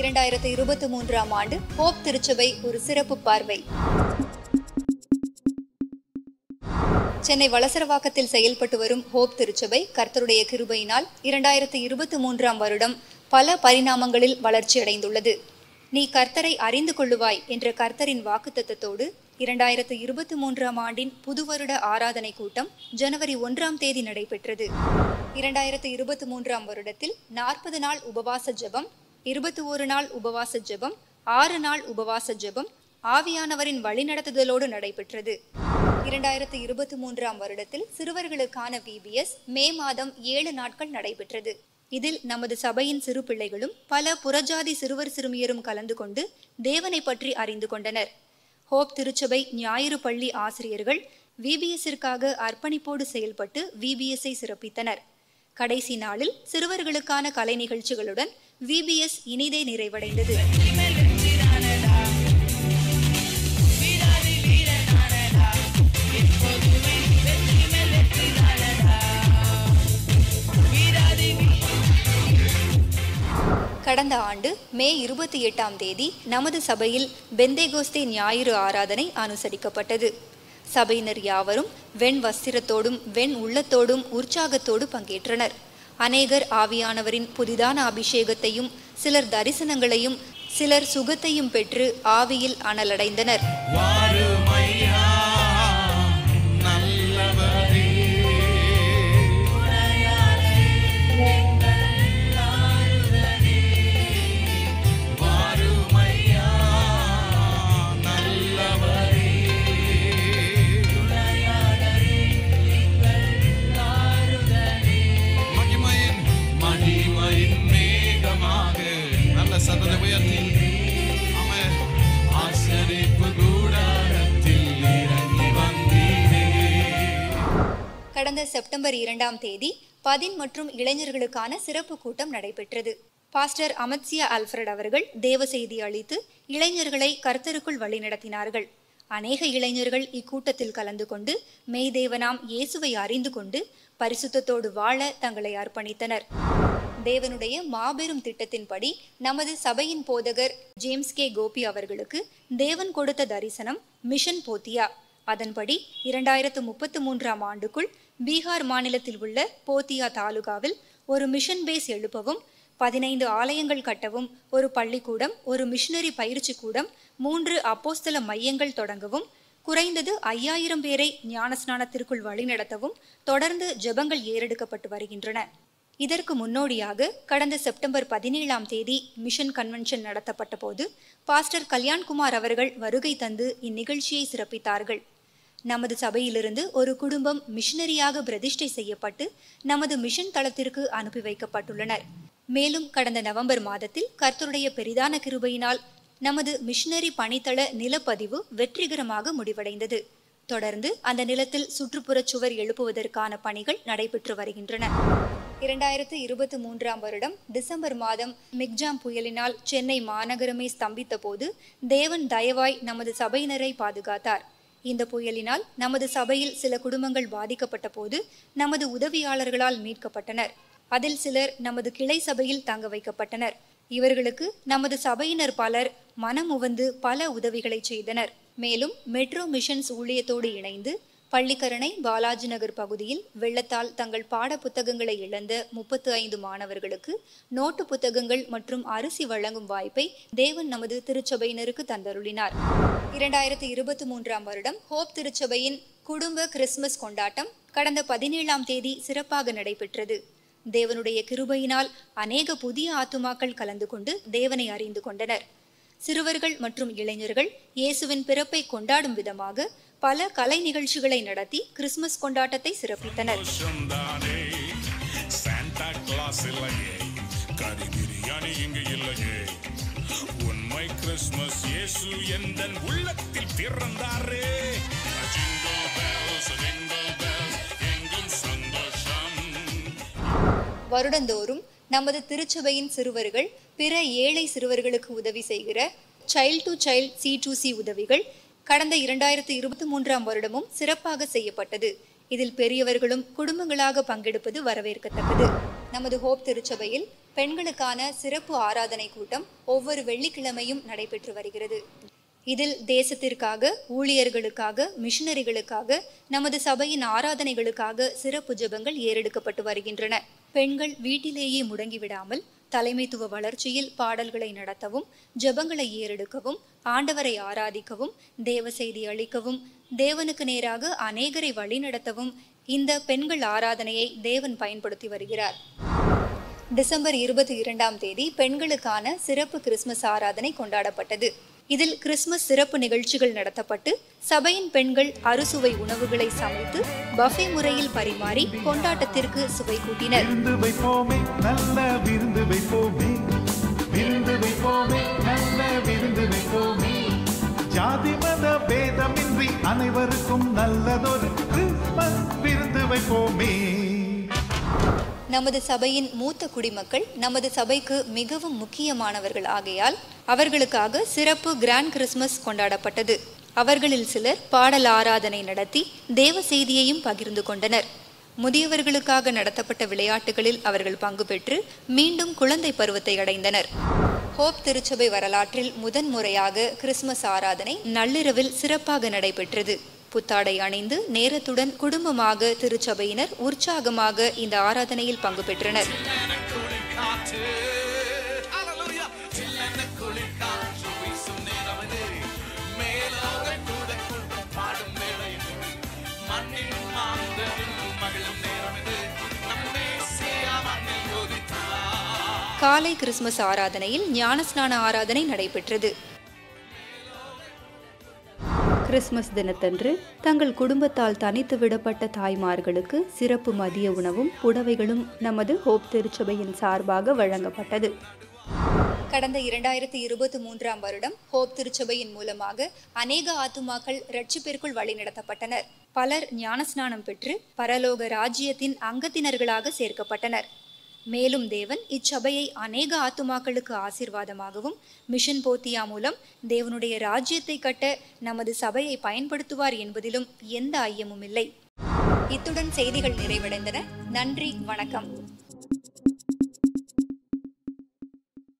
2023ஆம் ஆண்டு ஹோப் திருச்சபை ஒரு சிறப்பு பார்வை. சென்னை வளசரவாக்கத்தில் செயல்பட்டு வரும் ஹோப் திருச்சபை கர்த்தருடைய கிருபையினால் 2023ஆம் வருடம் பல பரிணாமங்களில் வளர்ச்சியடைந்துள்ளது. நீ கர்த்தரை அறிந்து கொள்ளுவாய் என்ற கர்த்தரின் வாக்குத்தத்தத்தோடு 2023ஆம் ஆண்டின் புதுவருட ஆராதனை கூட்டம் ஜனவரி 1ஆம் தேதி நடைபெற்றது. 2023ஆம் வருடத்தில் 40 நாள் உபவாச ஜெபம், 21 நாள் உபவாச ஜெபம், 6 நாள் உபவாச ஜெபம் ஆவியானவரின் வழிநடத்துதலோடு நடைபெற்றது. 2023ஆம் வருடத்தில் சிறுவர்களுக்கான VBS மே மாதம் 7 நாட்கள் நடைபெற்றது. இதில் நமது சபையின் சிறு பிள்ளைகளும் பல புறஜாதி சிறுவர் சிறுமியரும் கலந்து கொண்டு தேவனை பற்றி அறிந்து கொண்டனர். ஹோப் திருச்சபை ஞாயிறு பள்ளி ஆசிரியர்கள் VBSற்காக அர்ப்பணிப்போடு செயல்பட்டு VBSஐ சிறப்பித்தனர். கடைசி நாளில் சிறுவர்களுக்கான கலை நிகழ்ச்சிகளுடன் VBS இனிதே நிறைவடைந்தது. கடந்த ஆண்டு மே 28ஆம் தேதி நமது சபையில் பெந்தேகோஸ்தே ஞாயிறு ஆராதனை அனுசரிக்கப்பட்டது. சபையினர் யாவரும் வெண் வஸ்திரத்தோடும் வெண் உள்ளத்தோடும் உற்சாகத்தோடு பங்கேற்றனர். அநேகர் ஆவியானவரின் புதிதான அபிஷேகத்தையும், சிலர் தரிசனங்களையும், சிலர் சுகத்தையும் பெற்று ஆவியில் அனலடைந்தனர். கடந்த செப்டம்பர் 2ஆம் தேதி 10 மற்றும் இளைஞர்களுக்கான சிறப்பு கூட்டம் நடைபெற்றது. பாஸ்டர் அமத்சியா அல்ஃபிரட் அவர்கள் தேவ செய்தி அளித்து இளைஞர்களை கர்த்தருக்குள் வழிநடத்தினார்கள். அநேக இளைஞர்கள் இக்கூட்டத்தில் கலந்து கொண்டு மெய்தேவனாம் இயேசுவை அறிந்து கொண்டு பரிசுத்தத்தோடு வாழ தங்களை அர்ப்பணித்தனர். தேவனுடைய மாபெரும் திட்டத்தின்படி நமது சபையின் போதகர் ஜேம்ஸ் கே கோபி அவர்களுக்கு தேவன் கொடுத்த தரிசனம் மிஷன் போத்தியா. அதன்படி 2033ஆம் ஆண்டுக்குள் பீகார் மாநிலத்தில் உள்ள போத்தியா தாலுகாவில் ஒரு மிஷன் பேஸ் எழுப்பவும், 15 ஆலயங்கள் கட்டவும், ஒரு பள்ளிக்கூடம், ஒரு மிஷனரி பயிற்சி கூடம், 3 அப்போஸ்தல மையங்கள் தொடங்கவும், குறைந்தது 5000 பேரை ஞானஸ்நானத்திற்குள் வழிநடத்தவும் தொடர்ந்து ஜெபங்கள் ஏறெடுக்கப்பட்டு வருகின்றன. இதற்கு முன்னோடியாக கடந்த செப்டம்பர் 17ஆம் தேதி மிஷன் கன்வென்ஷன் நடத்தப்பட்ட போது பாஸ்டர் கல்யாண்குமார் அவர்கள் வருகை தந்து இந்நிகழ்ச்சியை சிறப்பித்தார்கள். நமது சபையிலிருந்து ஒரு குடும்பம் மிஷனரியாக பிரதிஷ்டை செய்யப்பட்டு நமது மிஷன் தளத்திற்கு அனுப்பி வைக்கப்பட்டுள்ளனர். மேலும் கடந்த நவம்பர் மாதத்தில் கர்த்தருடைய பெரிதான கிருபையினால் நமது மிஷனரி பணித்தள நிலப்பதிவு வெற்றிகரமாக முடிவடைந்தது. தொடர்ந்து அந்த நிலத்தில் சுற்றுப்புற சுவர் எழுப்புவதற்கான பணிகள் நடைபெற்று வருகின்றன. 2023ஆம் வருடம் டிசம்பர் மாதம் மிக்ஜாம் புயலினால் சென்னை மாநகரமே ஸ்தம்பித்த போது தேவன் தயவாய் நமது சபையினரை பாதுகாத்தார். இந்த புயலினால் நமது சபையில் சில குடும்பங்கள் பாதிக்கப்பட்ட போது நமது உதவியாளர்களால் மீட்கப்பட்டனர். அதில் சிலர் நமது கிளை சபையில் தங்க வைக்கப்பட்டனர். இவர்களுக்கு நமது சபையினர் பலர் மனமுவந்து பல உதவிகளை செய்தனர். மேலும் மெட்ரோ மிஷன்ஸ் ஊழியத்தோடு இணைந்து பள்ளிக்கரணை பாலாஜி நகர் பகுதியில் வெள்ளத்தால் தங்கள் பாட புத்தகங்களை இழந்த 35 மாணவர்களுக்கு நோட்டு புத்தகங்கள் மற்றும் அரிசி வழங்கும் வாய்ப்பை தேவன் நமது திருச்சபையினருக்கு தந்தருளினார். 2023ஆம் வருடம் ஹோப் திருச்சபையின் குடும்ப கிறிஸ்துமஸ் கொண்டாட்டம் கடந்த 17ஆம் தேதி சிறப்பாக நடைபெற்றது. தேவனுடைய கிருபையினால் அநேக புதிய ஆத்துமாக்கள் கலந்து கொண்டு தேவனை அறிந்து கொண்டனர். சிறுவர்கள் மற்றும் இளைஞர்கள் இயேசுவின் பிறப்பை கொண்டாடும் விதமாக பல கலை நிகழ்ச்சிகளை நடத்தி கிறிஸ்துமஸ் கொண்டாட்டத்தை சிறப்பித்தனர். வருடந்தோறும் நமது திருச்சபையின் சிறுவர்கள் பிற ஏழை சிறுவர்களுக்கு உதவி செய்கிற சைல்ட் டு சைல்ட் C2C உதவிகள் கடந்த 2023ஆம் வருடமும் சிறப்பாக செய்யப்பட்டது. இதில் பெரியவர்களும் குடும்பங்களாக பங்கெடுப்பது வரவேற்கத்தக்கது. நமது ஹோப் திருச்சபையில் பெண்களுக்கான சிறப்பு ஆராதனை கூட்டம் ஒவ்வொரு வெள்ளிக்கிழமையும் நடைபெற்று வருகிறது. இதில் தேசத்திற்காக, ஊழியர்களுக்காக, மிஷனரிகளுக்காக, நமது சபையின் ஆராதனைகளுக்காக சிறப்பு ஜெபங்கள் ஏறெடுக்கப்பட்டு வருகின்றன. பெண்கள் வீட்டிலேயே முடங்கிவிடாமல் தலைமைத்துவ வளர்ச்சியில் பாடல்களை நடத்தவும், ஜெபங்களை ஏறெடுக்கவும், ஆண்டவரை ஆராதிக்கவும், தேவ செய்தி அளிக்கவும், தேவனுக்கு நேராக அநேகரை வழிநடத்தவும் இந்த பெண்கள் ஆராதனையை தேவன் பயன்படுத்தி வருகிறார். டிசம்பர் 22ஆம் தேதி பெண்களுக்கான சிறப்பு கிறிஸ்துமஸ் ஆராதனை கொண்டாடப்பட்டது. இதில் கிறிஸ்துமஸ் சிறப்பு நிகழ்ச்சிகள் நடத்தப்பட்டு சபையின் பெண்கள் அறுசுவை உணவுகளை சமைத்து பஃபே முறையில் பரிமாறி கொண்டாட்டத்திற்கு சுவை கூட்டினர். ஜாதி மத பேதமின்றி அனைவருக்கும் நல்லதொரு கிறிஸ்துமஸ் விருந்து வைப்போமே. நமது சபையின் மூத்த குடிமக்கள் நமது சபைக்கு மிகவும் முக்கியமானவர்கள் ஆகையால் அவர்களுக்காக சிறப்பு கிராண்ட் கிறிஸ்துமஸ் கொண்டாடப்பட்டது. அவர்களில் சிலர் பாடல் ஆராதனை நடத்தி தேவ செய்தியையும் பகிர்ந்து கொண்டனர். முதியவர்களுக்காக நடத்தப்பட்ட விளையாட்டுகளில் அவர்கள் பங்கு பெற்று மீண்டும் குழந்தை பருவத்தை அடைந்தனர். ஹோப் திருச்சபை வரலாற்றில் முதன்முறையாக கிறிஸ்துமஸ் ஆராதனை நள்ளிரவில் சிறப்பாக நடைபெற்றது. புத்தாடை அணிந்து நேரத்துடன் குடும்பமாக திருச்சபையினர் உற்சாகமாக இந்த ஆராதனையில் பங்கு பெற்றனர். காலை கிறிஸ்துமஸ் ஆராதனையில் ஞானஸ்நான ஆராதனை நடைபெற்றது. கிறிஸ்துமஸ் தினத்தன்று தங்கள் குடும்பத்தால் தனித்து விடப்பட்ட தாய்மார்களுக்கு சிறப்பு மதிய உணவும் புடவைகளும் நமது ஹோப் திருச்சபையின் சார்பாக வழங்கப்பட்டது. கடந்த 2023ஆம் வருடம் ஹோப் திருச்சபையின் மூலமாக அநேக ஆத்துமாக்கள் இரட்சிப்பிற்குள் வழிநடத்தப்பட்டனர். பலர் ஞானஸ்நானம் பெற்று பரலோக ராஜ்யத்தின் அங்கத்தினர்களாக சேர்க்கப்பட்டனர். மேலும் தேவன் இச்சபையை அநேக ஆத்துமாக்களுக்கு ஆசீர்வாதமாகவும் மிஷன் போத்தியா மூலம் தேவனுடைய ராஜ்யத்தை கட்ட நமது சபையை பயன்படுத்துவார் என்பதிலும் எந்த ஐயமும் இல்லை. இத்துடன் செய்திகள் நிறைவடைந்தன. நன்றி, வணக்கம்.